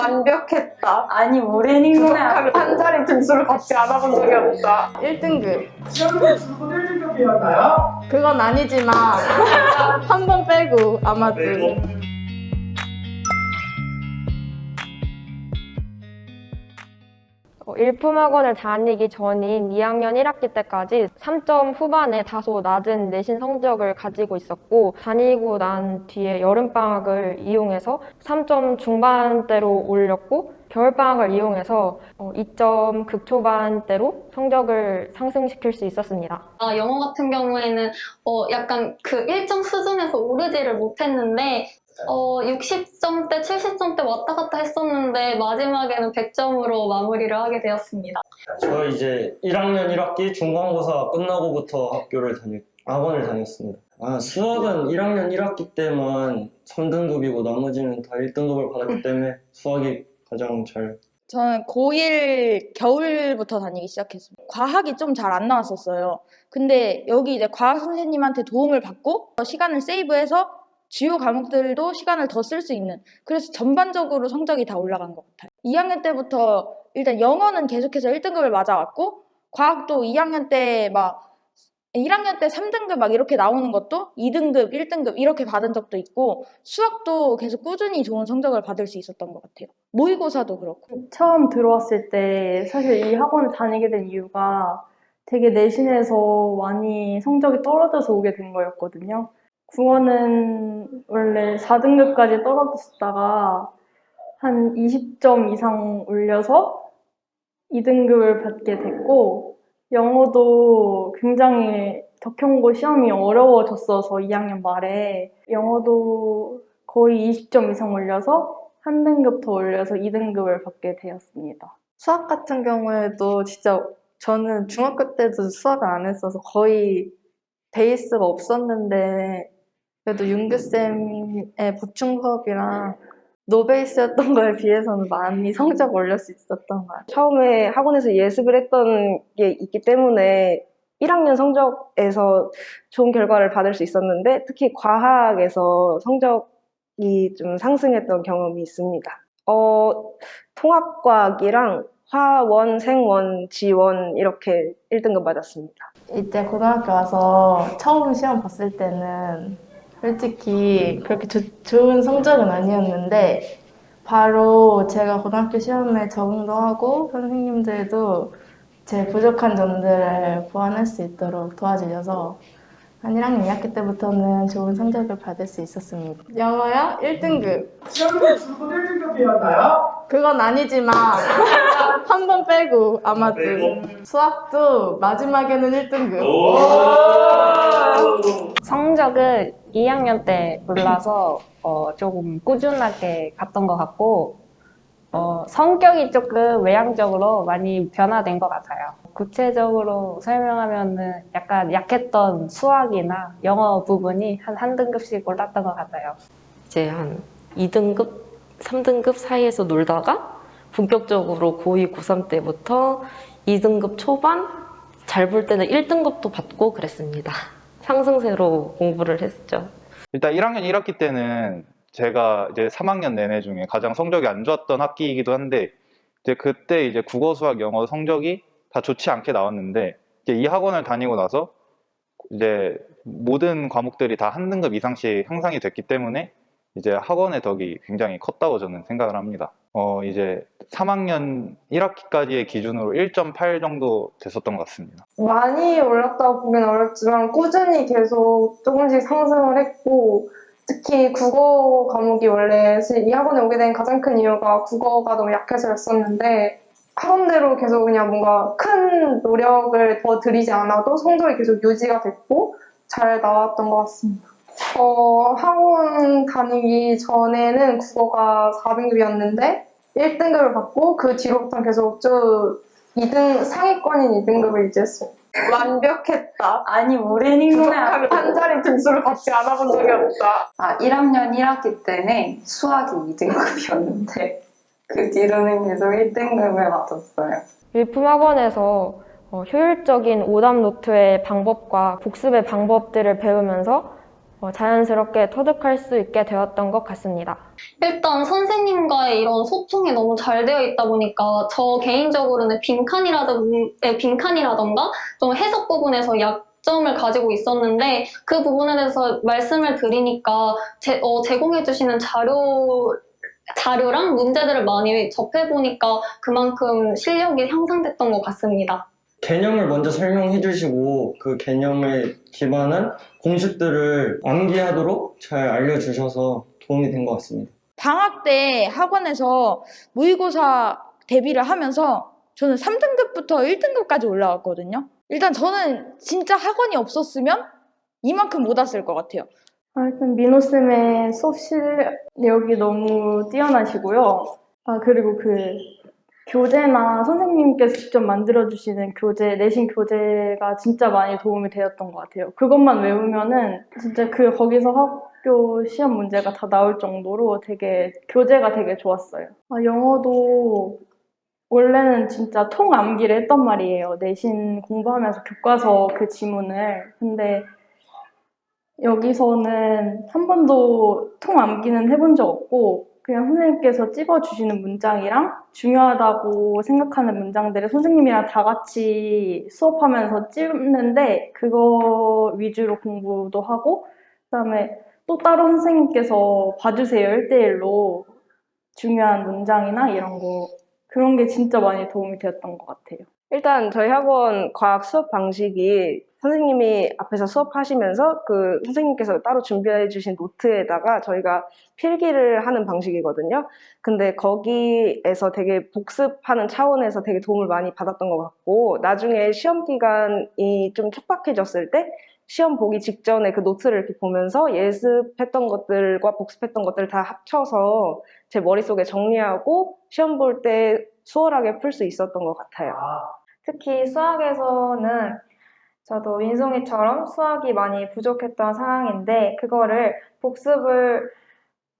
완벽했다. 아니 모래닝구는 한 자리 등수를 받지 않아본 적이 없다. 1등급. 시험에 줄곧 1등급이었나요? 그건 아니지만 한 번 빼고 아마도. 일품학원을 다니기 전인 2학년 1학기 때까지 3점 후반에 다소 낮은 내신 성적을 가지고 있었고, 다니고 난 뒤에 여름방학을 이용해서 3점 중반대로 올렸고, 겨울방학을 이용해서 2점 극초반대로 성적을 상승시킬 수 있었습니다. 영어 같은 경우에는 약간 그 일정 수준에서 오르지를 못했는데 60점대, 70점대 왔다 갔다 했었는데 마지막에는 100점으로 마무리를 하게 되었습니다. 저 이제 1학년 1학기 중간고사 끝나고부터 학원을 다녔습니다. 수학은 1학년 1학기 때만 3등급이고 나머지는 다 1등급을 받았기 때문에 수학이 가장 잘. 저는 고1 겨울부터 다니기 시작했습니다. 과학이 좀 잘 안 나왔었어요. 근데 여기 이제 과학 선생님한테 도움을 받고 시간을 세이브해서 주요 과목들도 시간을 더 쓸 수 있는, 그래서 전반적으로 성적이 다 올라간 것 같아요. 2학년 때부터 일단 영어는 계속해서 1등급을 맞아왔고, 과학도 2학년 때 1학년 때 3등급 막 이렇게 나오는 것도 2등급, 1등급 이렇게 받은 적도 있고, 수학도 계속 꾸준히 좋은 성적을 받을 수 있었던 것 같아요. 모의고사도 그렇고. 처음 들어왔을 때 사실 이 학원을 다니게 된 이유가 되게 내신에서 많이 성적이 떨어져서 오게 된 거였거든요. 국어는 원래 4등급까지 떨어졌다가 한 20점 이상 올려서 2등급을 받게 됐고, 영어도 굉장히 덕형고 시험이 어려워졌어서 2학년 말에 영어도 거의 20점 이상 올려서 한 등급 더 올려서 2등급을 받게 되었습니다. 수학 같은 경우에도 진짜 저는 중학교 때도 수학을 안 했어서 거의 베이스가 없었는데, 그래도 윤규쌤의 보충 수업이랑 노베이스였던 거에 비해서는 많이 성적 올릴 수 있었던 것 같아요. 처음에 학원에서 예습을 했던 게 있기 때문에 1학년 성적에서 좋은 결과를 받을 수 있었는데, 특히 과학에서 성적이 좀 상승했던 경험이 있습니다. 통합과학이랑 화원, 생원, 지원 이렇게 1등급 맞았습니다. 이때 고등학교 와서 처음 시험 봤을 때는 솔직히 그렇게 좋은 성적은 아니었는데, 바로 제가 고등학교 시험에 적응도 하고 선생님들도 제 부족한 점들을 보완할 수 있도록 도와주셔서 한 1학년 2학기 때부터는 좋은 성적을 받을 수 있었습니다. 영어요? 1등급. 시험에 줄곧 1등급이었나요? 그건 아니지만 한 번 빼고 아마도. 수학도 마지막에는 1등급. 성적은 2학년 때 올라서 조금 꾸준하게 갔던 것 같고, 성격이 조금 외향적으로 많이 변화된 것 같아요. 구체적으로 설명하면은 약간 약했던 수학이나 영어 부분이 한 등급씩 올랐던 것 같아요. 이제 한 2등급, 3등급 사이에서 놀다가 본격적으로 고2, 고3 때부터 2등급 초반, 잘 볼 때는 1등급도 받고 그랬습니다. 상승세로 공부를 했죠. 일단 1학년 1학기 때는 제가 이제 3학년 내내 중에 가장 성적이 안 좋았던 학기이기도 한데, 이제 그때 이제 국어, 수학, 영어 성적이 다 좋지 않게 나왔는데, 이제 이 학원을 다니고 나서 이제 모든 과목들이 다 한 등급 이상씩 향상이 됐기 때문에 이제 학원의 덕이 굉장히 컸다고 저는 생각을 합니다. 이제 3학년 1학기까지의 기준으로 1.8 정도 됐었던 것 같습니다. 많이 올랐다고 보기는 어렵지만 꾸준히 계속 조금씩 상승을 했고, 특히 국어 과목이 원래 이 학원에 오게 된 가장 큰 이유가 국어가 너무 약해서였었는데, 학원대로 계속 그냥 뭔가 큰 노력을 더 들이지 않아도 성적이 계속 유지가 됐고 잘 나왔던 것 같습니다. 학원 다니기 전에는 국어가 4등급이었는데 1등급을 받고, 그 뒤로부터는 계속 쭉 상위권인 2등급을 유지했어요. 완벽했다. 아니 모래닝구는 한 자리 등수를 받지 않아본 적이 없다. 1학년 1학기 때는 수학이 2등급이었는데 그 뒤로는 계속 1등급을 맞았어요. 일품학원에서 효율적인 오답 노트의 방법과 복습의 방법들을 배우면서 자연스럽게 터득할 수 있게 되었던 것 같습니다. 일단 선생님과의 이런 소통이 너무 잘 되어 있다 보니까 저 개인적으로는 빈칸이라던가 좀 해석 부분에서 약점을 가지고 있었는데 그 부분에 대해서 말씀을 드리니까 제공해 주시는 자료랑 문제들을 많이 접해보니까 그만큼 실력이 향상됐던 것 같습니다. 개념을 먼저 설명해 주시고 그 개념에 기반한 공식들을 암기하도록 잘 알려주셔서 도움이 된 것 같습니다. 방학 때 학원에서 모의고사 대비를 하면서 저는 3등급부터 1등급까지 올라왔거든요. 일단 저는 진짜 학원이 없었으면 이만큼 못 왔을 것 같아요. 일단 민호쌤의 수업 실력이 너무 뛰어나시고요. 그리고 교재나 선생님께서 직접 만들어주시는 내신 교재가 진짜 많이 도움이 되었던 것 같아요. 그것만 외우면은 진짜 거기서 학교 시험 문제가 다 나올 정도로 교재가 되게 좋았어요. 영어도 원래는 진짜 통암기를 했단 말이에요. 내신 공부하면서 교과서 그 지문을. 근데 여기서는 한 번도 통암기는 해본 적 없고 그냥 선생님께서 찍어주시는 문장이랑 중요하다고 생각하는 문장들을 선생님이랑 다 같이 수업하면서 찍는데 그거 위주로 공부도 하고 그다음에 또 따로 선생님께서 봐주세요 1대1로 중요한 문장이나 이런 거 그런 게 진짜 많이 도움이 되었던 것 같아요. 일단 저희 학원 과학 수업 방식이 선생님이 앞에서 수업하시면서 그 선생님께서 따로 준비해 주신 노트에다가 저희가 필기를 하는 방식이거든요. 근데 거기에서 되게 복습하는 차원에서 되게 도움을 많이 받았던 것 같고 나중에 시험 기간이 좀 촉박해졌을 때 시험 보기 직전에 그 노트를 이렇게 보면서 예습했던 것들과 복습했던 것들을 다 합쳐서 제 머릿속에 정리하고 시험 볼 때 수월하게 풀 수 있었던 것 같아요. 특히 수학에서는 저도 민송이처럼 수학이 많이 부족했던 상황인데 그거를 복습을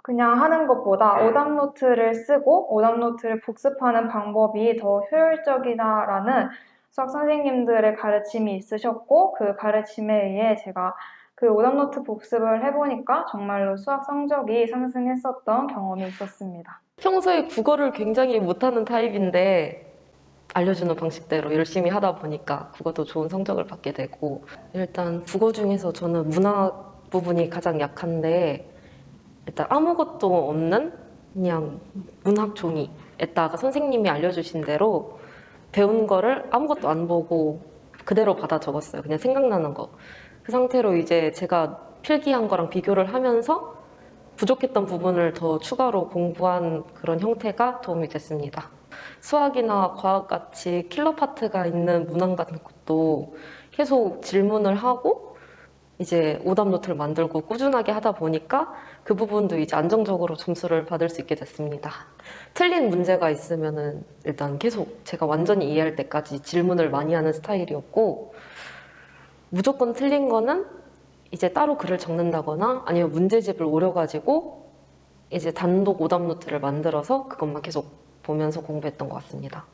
그냥 하는 것보다 오답노트를 쓰고 오답노트를 복습하는 방법이 더 효율적이다라는 수학 선생님들의 가르침이 있으셨고 그 가르침에 의해 제가 그 오답노트 복습을 해보니까 정말로 수학 성적이 상승했었던 경험이 있었습니다. 평소에 국어를 굉장히 못하는 타입인데 알려주는 방식대로 열심히 하다 보니까 국어도 좋은 성적을 받게 되고 일단 국어 중에서 저는 문학 부분이 가장 약한데 일단 아무것도 없는 그냥 문학 종이에다가 선생님이 알려주신 대로 배운 거를 아무것도 안 보고 그대로 받아 적었어요. 그냥 생각나는 거. 그 상태로 이제 제가 필기한 거랑 비교를 하면서 부족했던 부분을 더 추가로 공부한 그런 형태가 도움이 됐습니다. 수학이나 과학같이 킬러 파트가 있는 문항 같은 것도 계속 질문을 하고 이제 오답 노트를 만들고 꾸준하게 하다 보니까 그 부분도 이제 안정적으로 점수를 받을 수 있게 됐습니다. 틀린 문제가 있으면은 일단 계속 제가 완전히 이해할 때까지 질문을 많이 하는 스타일이었고 무조건 틀린 거는 이제 따로 글을 적는다거나 아니면 문제집을 오려가지고 이제 단독 오답 노트를 만들어서 그것만 계속 보면서 공부했던 것 같습니다.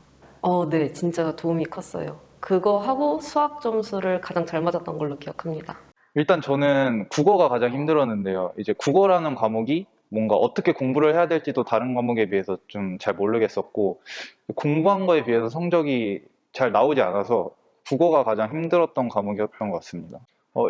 네, 진짜 도움이 컸어요. 그거 하고 수학 점수를 가장 잘 맞았던 걸로 기억합니다. 일단 저는 국어가 가장 힘들었는데요. 이제 국어라는 과목이 뭔가 어떻게 공부를 해야 될지도 다른 과목에 비해서 좀 잘 모르겠었고 공부한 거에 비해서 성적이 잘 나오지 않아서 국어가 가장 힘들었던 과목이었던 것 같습니다.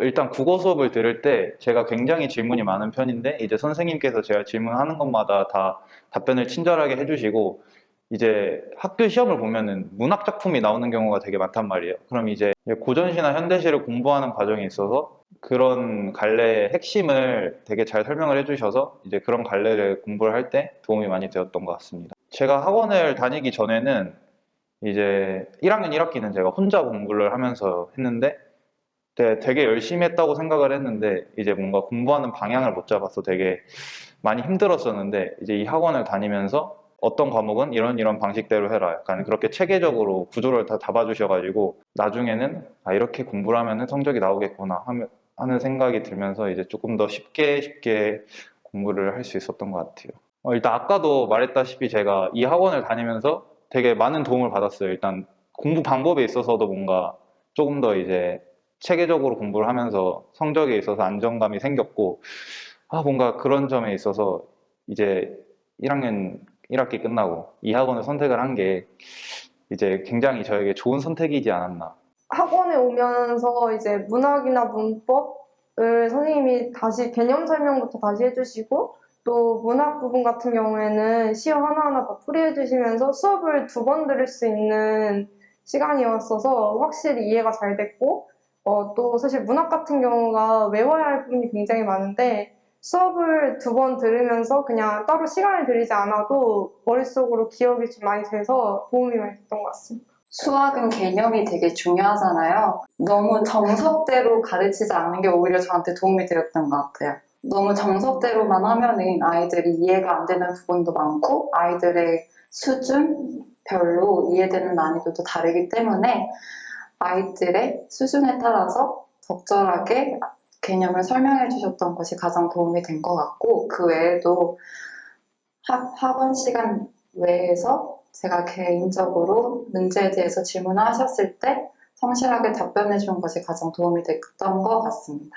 일단 국어 수업을 들을 때 제가 굉장히 질문이 많은 편인데 이제 선생님께서 제가 질문하는 것마다 다 답변을 친절하게 해주시고 이제 학교 시험을 보면은 문학 작품이 나오는 경우가 되게 많단 말이에요. 그럼 이제 고전시나 현대시를 공부하는 과정에 있어서 그런 갈래의 핵심을 되게 잘 설명을 해주셔서 이제 그런 갈래를 공부를 할 때 도움이 많이 되었던 것 같습니다. 제가 학원을 다니기 전에는 이제 1학년 1학기는 제가 혼자 공부를 하면서 했는데 되게 열심히 했다고 생각을 했는데 이제 뭔가 공부하는 방향을 못 잡아서 되게 많이 힘들었었는데 이제 이 학원을 다니면서 어떤 과목은 이런 방식대로 해라 약간 그렇게 체계적으로 구조를 다 잡아주셔가지고 나중에는 이렇게 공부를 하면 성적이 나오겠구나 하는 생각이 들면서 이제 조금 더 쉽게 공부를 할 수 있었던 것 같아요. 일단 아까도 말했다시피 제가 이 학원을 다니면서 되게 많은 도움을 받았어요. 일단 공부 방법에 있어서도 뭔가 조금 더 이제 체계적으로 공부를 하면서 성적에 있어서 안정감이 생겼고, 뭔가 그런 점에 있어서 이제 1학년 1학기 끝나고 이 학원을 선택을 한 게 이제 굉장히 저에게 좋은 선택이지 않았나. 학원에 오면서 이제 문학이나 문법을 선생님이 다시 개념 설명부터 다시 해주시고, 또 문학 부분 같은 경우에는 시어 하나하나 다 풀이해 주시면서 수업을 2번 들을 수 있는 시간이었어서 확실히 이해가 잘 됐고, 또 사실 문학 같은 경우가 외워야 할 부분이 굉장히 많은데 수업을 2번 들으면서 그냥 따로 시간을 들이지 않아도 머릿속으로 기억이 좀 많이 돼서 도움이 많이 됐던 것 같습니다. 수학은 개념이 되게 중요하잖아요. 너무 정석대로 가르치지 않는 게 오히려 저한테 도움이 되었던 것 같아요. 너무 정석대로만 하면은 아이들이 이해가 안 되는 부분도 많고 아이들의 수준별로 이해되는 난이도도 다르기 때문에 아이들의 수준에 따라서 적절하게 개념을 설명해 주셨던 것이 가장 도움이 된 것 같고, 그 외에도 학원 시간 외에서 제가 개인적으로 문제에 대해서 질문을 하셨을 때 성실하게 답변해 준 것이 가장 도움이 됐던 것 같습니다.